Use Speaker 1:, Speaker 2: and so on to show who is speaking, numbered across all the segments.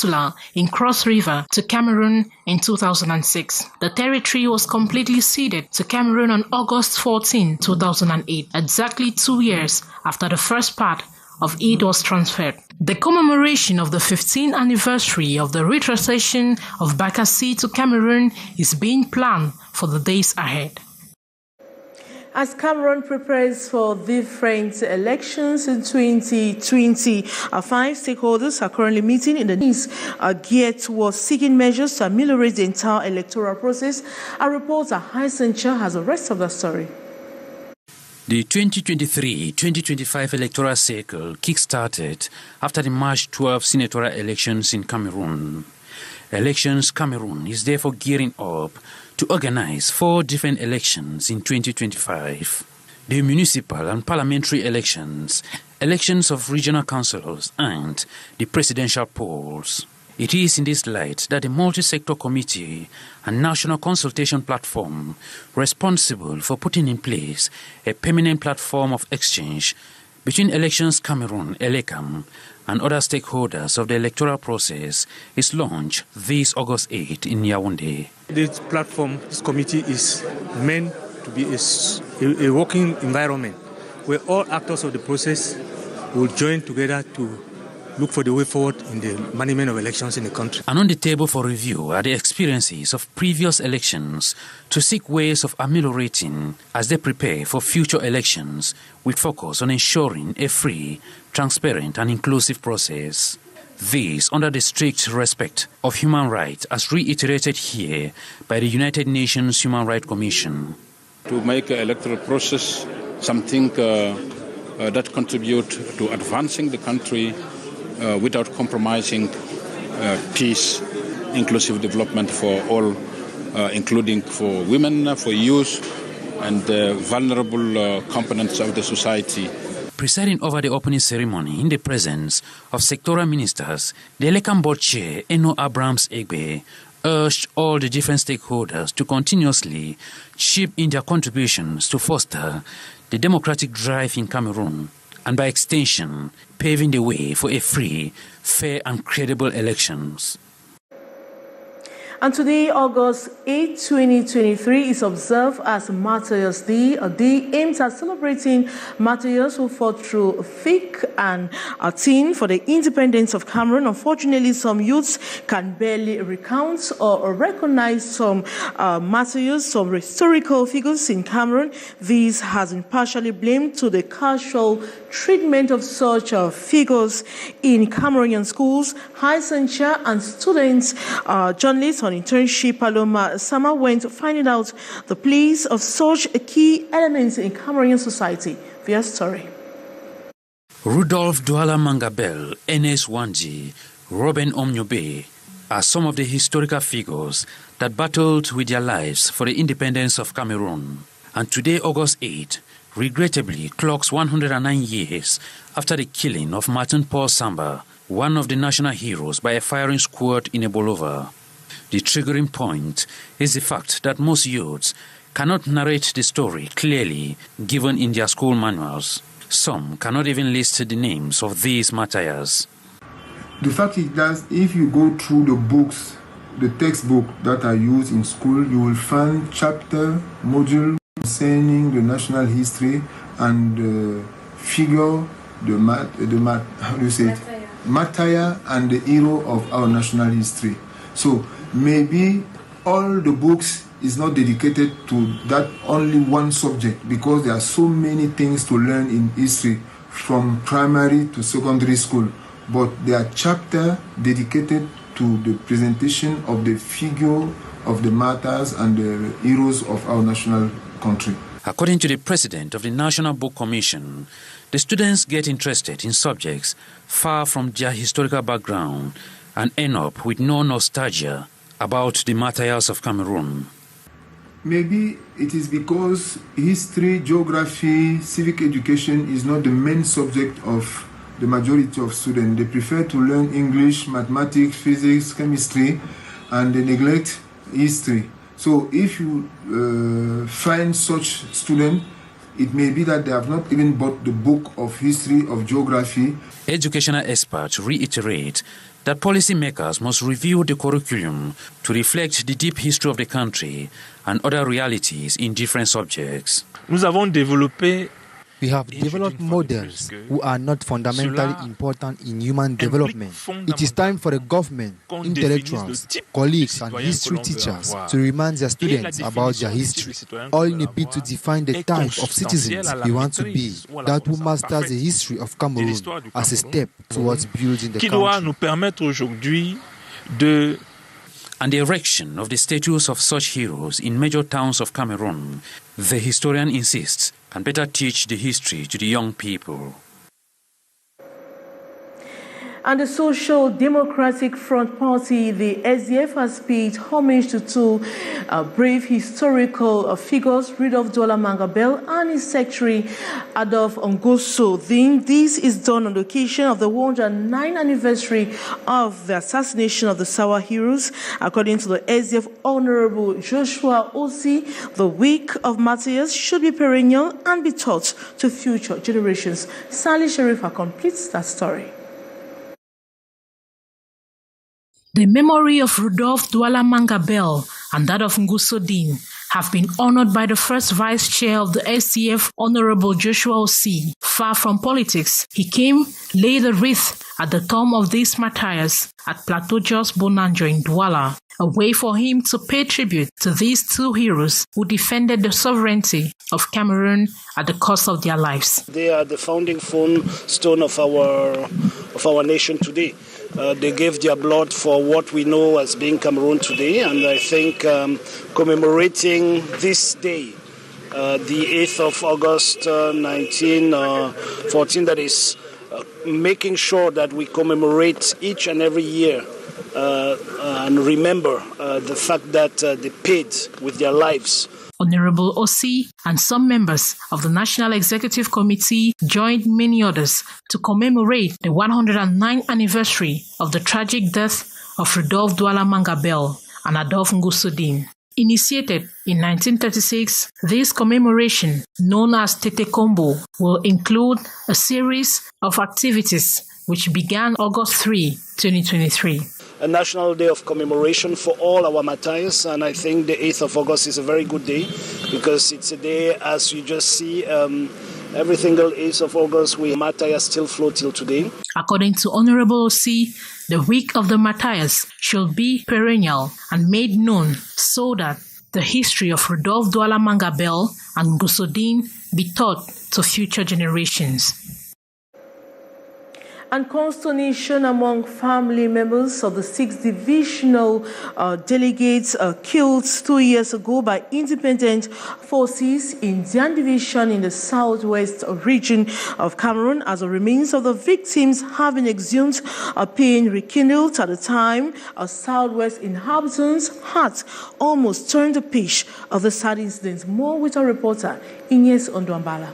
Speaker 1: Peninsula in Cross River to Cameroon in 2006. The territory was completely ceded to Cameroon on August 14, 2008, exactly 2 years after the first part of it was transferred. The commemoration of the 15th anniversary of the retrocession of Bakassi to Cameroon is being planned for the days ahead.
Speaker 2: As Cameroon prepares for different elections in 2020, 5 stakeholders are currently meeting in the Nice geared towards seeking measures to ameliorate the entire electoral process. Our reporter Hyacinth has the rest of the story.
Speaker 3: The 2023-2025 electoral cycle kick-started after the March 12 senatorial elections in Cameroon. Elections Cameroon is therefore gearing up to organize 4 different elections in 2025. The municipal and parliamentary elections, elections of regional councillors, and the presidential polls. It is in this light that the multi-sector committee and national consultation platform responsible for putting in place a permanent platform of exchange between Elections Cameroon, ELECAM, and other stakeholders of the electoral process is launched this August 8 in Yaoundé.
Speaker 4: This platform, this committee is meant to be a working environment where all actors of the process will join together to look for the way forward in the management of elections in the country.
Speaker 3: And on the table for review are the experiences of previous elections to seek ways of ameliorating as they prepare for future elections with focus on ensuring a free, transparent and inclusive process. This under the strict respect of human rights as reiterated here by the United Nations Human Rights Commission.
Speaker 5: To make the electoral process something that contribute to advancing the country without compromising peace, inclusive development for all, including for women, for youth, and vulnerable components of the society.
Speaker 3: Presiding over the opening ceremony in the presence of sectoral ministers, the ELECAM board chair, Eno Abrams Egbe, urged all the different stakeholders to continuously chip in their contributions to foster the democratic drive in Cameroon, and by extension, paving the way for a free, fair and credible elections.
Speaker 2: And today, August 8, 2023, is observed as Martyrs Day, a day aimed at celebrating martyrs who fought through thick and thin for the independence of Cameroon. Unfortunately, some youths can barely recount or recognize some martyrs, some historical figures in Cameroon. This has been partially blamed to the casual treatment of such figures in Cameroonian schools. Hyacinth and students, journalists on internship, Paloma Sama, went finding out the place of such key elements in Cameroonian society. Via story.
Speaker 3: Rudolph Douala Mangabel, Enes Wanji, Robin Omnyobe are some of the historical figures that battled with their lives for the independence of Cameroon. And today, August 8, regrettably clocks 109 years after the killing of Martin Paul Samba, one of the national heroes, by a firing squad in Ebolova. The triggering point is the fact that most youths cannot narrate the story clearly given in their school manuals. Some cannot even list the names of these martyrs.
Speaker 6: The fact is that if you go through the books, the textbook that are used in school, you will find chapter, module concerning the national history and the figure, martyr and the hero of our national history. So maybe all the books is not dedicated to that only one subject, because there are so many things to learn in history from primary to secondary school. But there are chapters dedicated to the presentation of the figure of the martyrs and the heroes of our national country.
Speaker 3: According to the president of the National Book Commission, the students get interested in subjects far from their historical background and end up with no nostalgia about the martyrs of Cameroon.
Speaker 6: Maybe it is because history, geography, civic education is not the main subject of the majority of students. They prefer to learn English, mathematics, physics, chemistry, and they neglect history. So if you find such students, it may be that they have not even bought the book of history, of geography.
Speaker 3: Educational experts reiterate that policymakers must review the curriculum to reflect the deep history of the country and other realities in different subjects.
Speaker 7: We have developed models who are not fundamentally important in human development. It is time for the government, intellectuals, colleagues and history teachers to remind their students about their history, all in a bid to define the type of citizens we want to be, that will master the history of Cameroon as a step towards building the country.
Speaker 3: And the erection of the statues of such heroes in major towns of Cameroon, the historian insists, can better teach the history to the young people.
Speaker 2: And the Social Democratic Front Party, the SDF, has paid homage to two brave historical figures, Rudolph Douala Mangabel and his secretary, Adolphe Ngoso. This is done on the occasion of the 109th anniversary of the assassination of the Sawa heroes. According to the SDF Honorable Joshua Osi, the week of martyrs should be perennial and be taught to future generations. Sally Sharifa completes that story.
Speaker 1: The memory of Rudolph Douala Mangabel and that of Ngoso have been honored by the first vice chair of the SDF, Honorable Joshua Osi. Far from politics, he came, laid a wreath at the tomb of these martyrs at Plateau Jos Bonanjo in Douala, a way for him to pay tribute to these two heroes who defended the sovereignty of Cameroon at the cost of their lives.
Speaker 8: They are the founding stone of our nation today. They gave their blood for what we know as being Cameroon today, and I think commemorating this day, the 8th of August 1914, that is making sure that we commemorate each and every year and remember the fact that they paid with their lives.
Speaker 1: Honorable Osi and some members of the National Executive Committee joined many others to commemorate the 109th anniversary of the tragic death of Rudolph Douala Mangabel and Adolphe Ngoso. Initiated in 1936, this commemoration, known as Tete Kombo, will include a series of activities which began August 3, 2023.
Speaker 8: A national day of commemoration for all our martyrs, and I think the 8th of August is a very good day because it's a day, as you just see, every single 8th of August, martyrs still flow till today.
Speaker 1: According to Honorable Osi, the week of the martyrs should be perennial and made known so that the history of Rudolph Douala Mangabel and Ngoso be taught to future generations.
Speaker 2: And consternation among family members of the 6th Divisional delegates killed 2 years ago by independent forces in Dian Division in the southwest region of Cameroon, as the remains of the victims have been exhumed, being rekindled at the time. Southwest inhabitants' hearts almost turned the page of the sad incident. More with our reporter, Ines Ondwambala.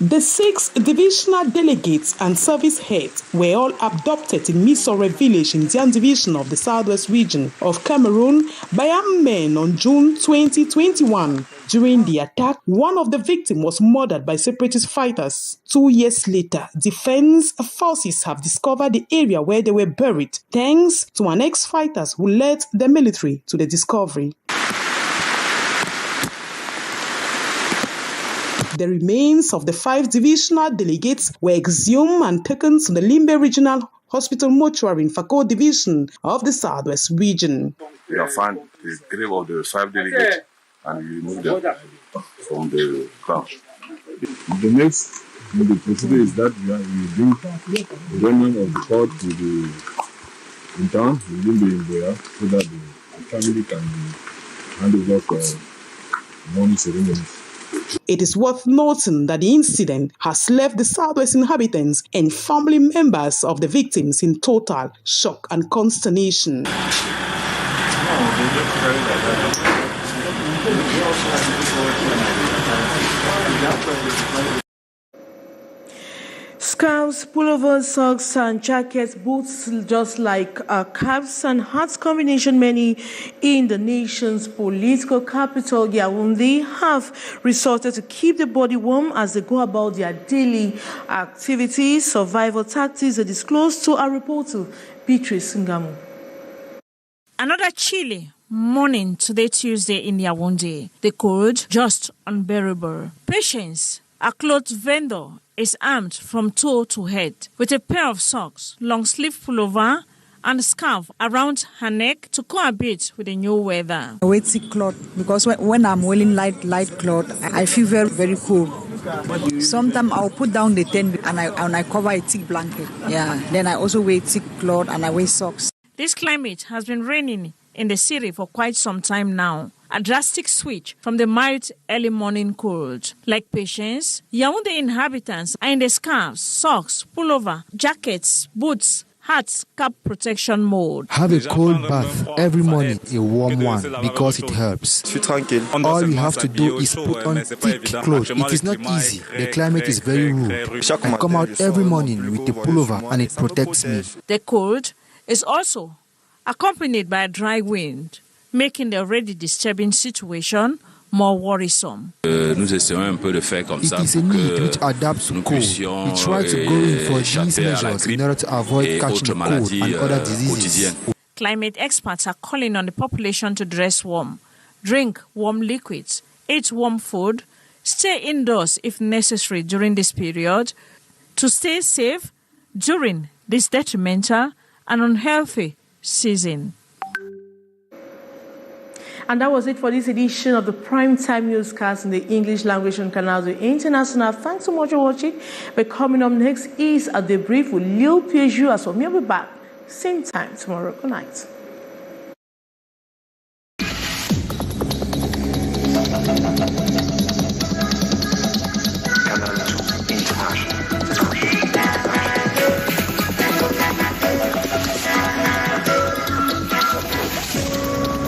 Speaker 9: The 6 divisional delegates and service heads were all abducted in Misore village in Dian Division of the southwest region of Cameroon by armed men on June 2021. During the attack, one of the victims was murdered by separatist fighters. 2 years later, defense forces have discovered the area where they were buried, thanks to an ex-fighter who led the military to the discovery. The remains of the 5 divisional delegates were exhumed and taken to the Limbe Regional Hospital mortuary in Fako Division of the Southwest region.
Speaker 10: We have found the grave of the 5 delegates and we removed them from the ground.
Speaker 11: The next procedure is that we bring the remnant of the court to the in town, within the Imboya, so that the family can be handed over for morning ceremonies.
Speaker 9: It is worth noting that the incident has left the Southwest inhabitants and family members of the victims in total shock and consternation.
Speaker 2: Scarves, pullovers, socks and jackets, boots, just like caps and hats combination, many in the nation's political capital, Yaoundé, have resorted to keep the body warm as they go about their daily activities. Survival tactics are disclosed to our reporter, Beatrice Ngamu.
Speaker 12: Another chilly morning today, Tuesday, in Yaoundé. The cold just unbearable. Patience, a clothes vendor, is armed from toe to head with a pair of socks, long-sleeve pullover, and scarf around her neck to cohabit with the new weather.
Speaker 13: I wear thick cloth because when I'm wearing light cloth, I feel very, very cold. Sometimes I'll put down the tent and I cover a thick blanket. Yeah. Then I also wear thick cloth and I wear socks.
Speaker 12: This climate has been raining in the city for quite some time now. A drastic switch from the mild early morning cold. Like Patience, Yaoundé inhabitants are in the scarves, socks, pullover, jackets, boots, hats, cap protection mode.
Speaker 7: Have a cold bath every morning, a warm one, because it helps. All you have to do is put on thick clothes. It is not easy. The climate is very rude. I come out every morning with a pullover and it protects me.
Speaker 12: The cold is also accompanied by a dry wind, making the already disturbing situation more worrisome.
Speaker 7: It is a need which adapts to cold. We try to go in for these measures in order to avoid catching cold and other diseases.
Speaker 12: Climate experts are calling on the population to dress warm, drink warm liquids, eat warm food, stay indoors if necessary during this period, to stay safe during this detrimental and unhealthy season.
Speaker 2: And that was it for this edition of the Primetime Newscast in the English language on Canal International. Thanks so much for watching. But coming up next is a debrief with Lil Piaget. As for me, I'll be back same time tomorrow. Good night.